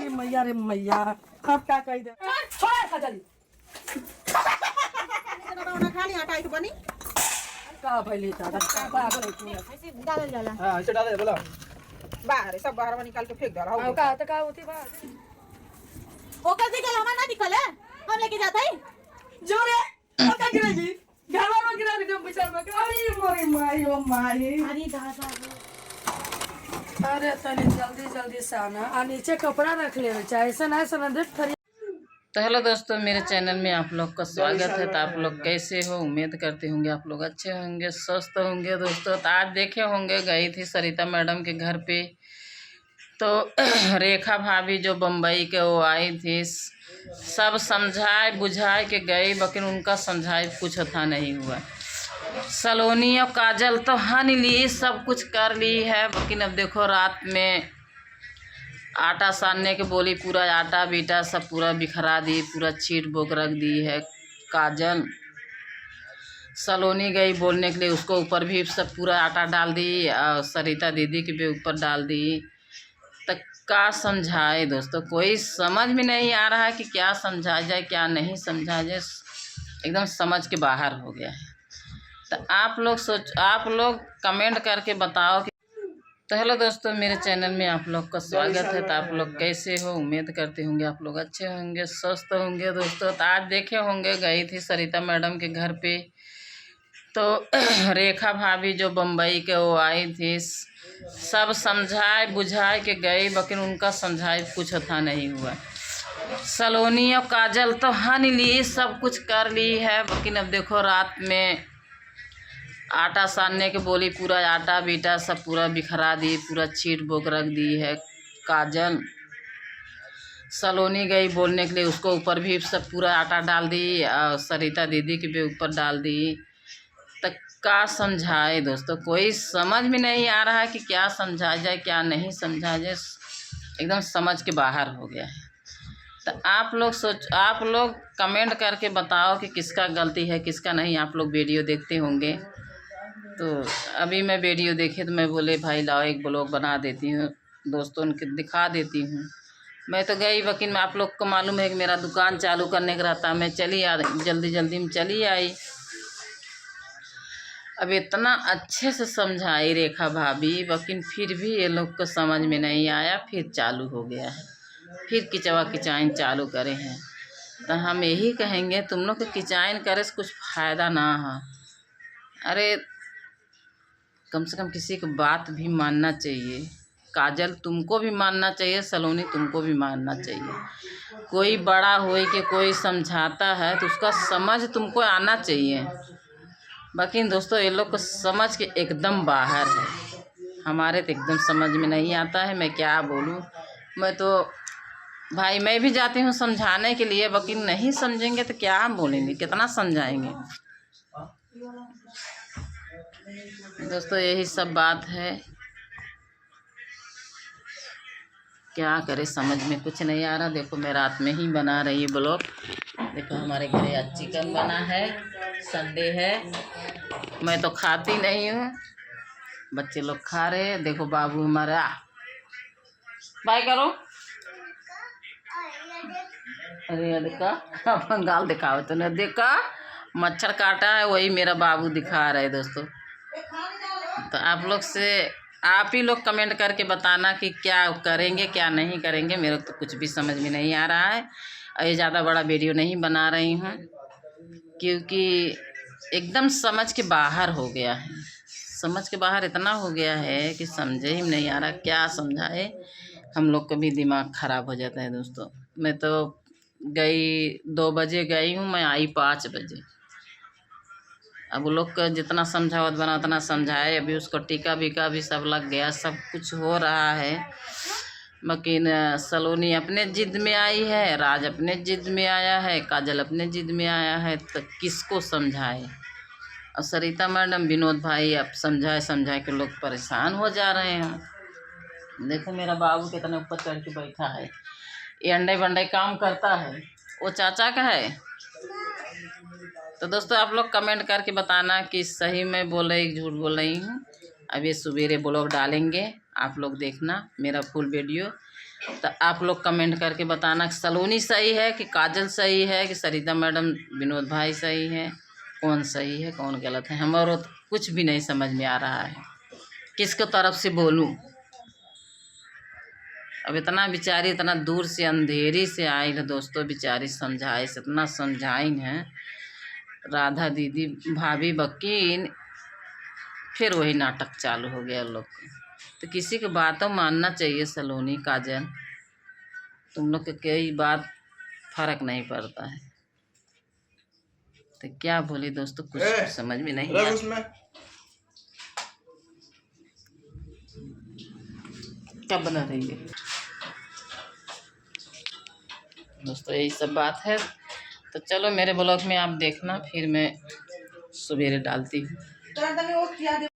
अरे मैया रे मैया, अब क्या कही दे छोड़ खजली खा लिया आटा बनी का भइली दादा का पागल है तू ऐसे डाल जाला। हां ऐसे डाल दे बोला बाहर सब बाहर निकाल के फेंक दे रहा अब का त का होती बा ओकर निकल हमारा ना निकल है हम लेके जाता है जो रे ओका गिरेगी घरवा में गिरा के बिचार में अरे मोरे माई ओ माई अरे दादा अरे तनी जल्दी जल्दी से आना आ नीचे कपड़ा रख ले चाहे ऐसा ना ऐसा ना देख थरी। तो हेलो दोस्तों, मेरे चैनल में आप लोग का स्वागत है। तो आप लोग कैसे हो? उम्मीद करते होंगे आप लोग अच्छे होंगे, स्वस्थ होंगे। दोस्तों तो आज देखे होंगे गई थी सरिता मैडम के घर पे, तो रेखा भाभी जो बम्बई के वो आई थी, सब समझाए बुझाए के गई, लेकिन उनका समझाए कुछ था नहीं हुआ। सलोनी और काजल तो हन ली, सब कुछ कर ली है, लेकिन अब देखो रात में आटा सानने के बोली, पूरा आटा बीटा सब पूरा बिखरा दी, पूरा छीट बोक रख दी है काजल। सलोनी गई बोलने के लिए, उसको ऊपर भी सब पूरा आटा डाल दी और सरिता दीदी के भी ऊपर डाल दी। तक क्या समझाए दोस्तों, कोई समझ में नहीं आ रहा है कि क्या समझा जाए क्या नहीं समझा जाए, एकदम समझ के बाहर हो गया है। तो आप लोग कमेंट करके बताओ कि तो हेलो दोस्तों, मेरे चैनल में आप लोग का स्वागत है। तो आप लोग कैसे हो? उम्मीद करते होंगे आप लोग अच्छे होंगे, स्वस्थ होंगे। दोस्तों तो आज देखे होंगे गई थी सरिता मैडम के घर पे, तो रेखा भाभी जो बम्बई के वो आई थी, सब समझाए बुझाए के गई, लेकिन उनका समझाए कुछ था नहीं हुआ। सलोनी और काजल तो हन ली, सब कुछ कर ली है, लेकिन अब देखो रात में आटा सानने के बोली, पूरा आटा बीटा सब पूरा बिखरा दी, पूरा छीट बोक रख दी है काजल। सलोनी गई बोलने के लिए, उसको ऊपर भी सब पूरा आटा डाल दी और सरिता दीदी के भी ऊपर डाल दी। तो क्या समझाए दोस्तों, कोई समझ में नहीं आ रहा है कि क्या समझा जाए क्या नहीं समझा जाए, एकदम समझ के बाहर हो गया है। तो आप लोग कमेंट करके बताओ कि किसका गलती है किसका नहीं। आप लोग वीडियो देखते होंगे, तो अभी मैं वीडियो देखे तो मैं बोले भाई लाओ एक ब्लॉग बना देती हूँ, दोस्तों उनके दिखा देती हूँ। मैं तो गई, लेकिन आप लोग को मालूम है कि मेरा दुकान चालू करने का रहता, मैं चली आ जल्दी में चली आई। अब इतना अच्छे से समझाई रेखा भाभी, लेकिन फिर भी ये लोग को समझ में नहीं आया, फिर चालू हो गया है, फिर किचवा किचाइन चालू करे हैं। तो हम यही कहेंगे तुम लोग को किचाइन करे से कुछ फ़ायदा ना है। अरे कम से कम किसी की बात भी मानना चाहिए। काजल तुमको भी मानना चाहिए, सलोनी तुमको भी मानना चाहिए। कोई बड़ा हो के कोई समझाता है तो उसका समझ तुमको आना चाहिए। बाकी दोस्तों ये लोग को समझ के एकदम बाहर है, हमारे तो एकदम समझ में नहीं आता है। मैं क्या बोलूँ, मैं तो भाई मैं भी जाती हूँ समझाने के लिए, बाकी नहीं समझेंगे तो क्या हम बोलेंगे, कितना समझाएंगे। दोस्तों यही सब बात है, क्या करे समझ में कुछ नहीं आ रहा। देखो मैं रात में ही बना रही ब्लॉग। देखो हमारे घर आज चिकन बना है, संडे है, मैं तो खाती नहीं हूँ, बच्चे लोग खा रहे हैं। देखो बाबू हमारा बाय करो, अरे देखा अपन गाल दिखाओ तो न, देखा मच्छर काटा है, वही मेरा बाबू दिखा रहा है। दोस्तों तो आप ही लोग कमेंट करके बताना कि क्या करेंगे क्या नहीं करेंगे। मेरे को तो कुछ भी समझ में नहीं आ रहा है। और ये ज़्यादा बड़ा वीडियो नहीं बना रही हूँ, क्योंकि एकदम समझ के बाहर हो गया है। समझ के बाहर इतना हो गया है कि समझे ही नहीं आ रहा, क्या समझाए। हम लोग का भी दिमाग ख़राब हो जाता है। दोस्तों मैं तो गई 2 बजे गई हूँ, मैं आई 5 बजे। अब वो लोग का जितना समझावत बना उतना समझाए। अभी उसको टीका बीका भी सब लग गया, सब कुछ हो रहा है, लेकिन सलोनी अपने जिद में आई है, राज अपने जिद में आया है, काजल अपने जिद में आया है, तो किसको समझाए। और सरिता मैडम विनोद भाई अब समझाए के लोग परेशान हो जा रहे हैं। देखो मेरा बाबू कितने ऊपर चढ़ के बैठा है, ये अंडे बंडे काम करता है, वो चाचा का है। तो दोस्तों आप लोग कमेंट करके बताना कि सही में बोल रही झूठ बोल रही हूँ। अब ये सवेरे ब्लॉग डालेंगे, आप लोग देखना मेरा फुल वीडियो। तो आप लोग कमेंट करके बताना कि सलोनी सही है कि काजल सही है कि सरिता मैडम विनोद भाई सही है, कौन सही है कौन गलत है। हमारा तो कुछ भी नहीं समझ में आ रहा है, किसको तरफ से बोलूं। अब इतना बेचारी इतना दूर से अंधेरी से आई है दोस्तों, बेचारी समझाए से इतना समझाई है राधा दीदी भाभी बकीन, फिर वही नाटक चालू हो गया लोग को। तो किसी की बातों मानना चाहिए सलोनी काजल, तुम लोग के कई बात फर्क नहीं पड़ता है। तो क्या बोली दोस्तों, कुछ समझ में नहीं आया। क्या बना रही है दोस्तों, यही सब बात है। तो चलो मेरे ब्लॉग में आप देखना, फिर मैं सवेरे डालती हूँ।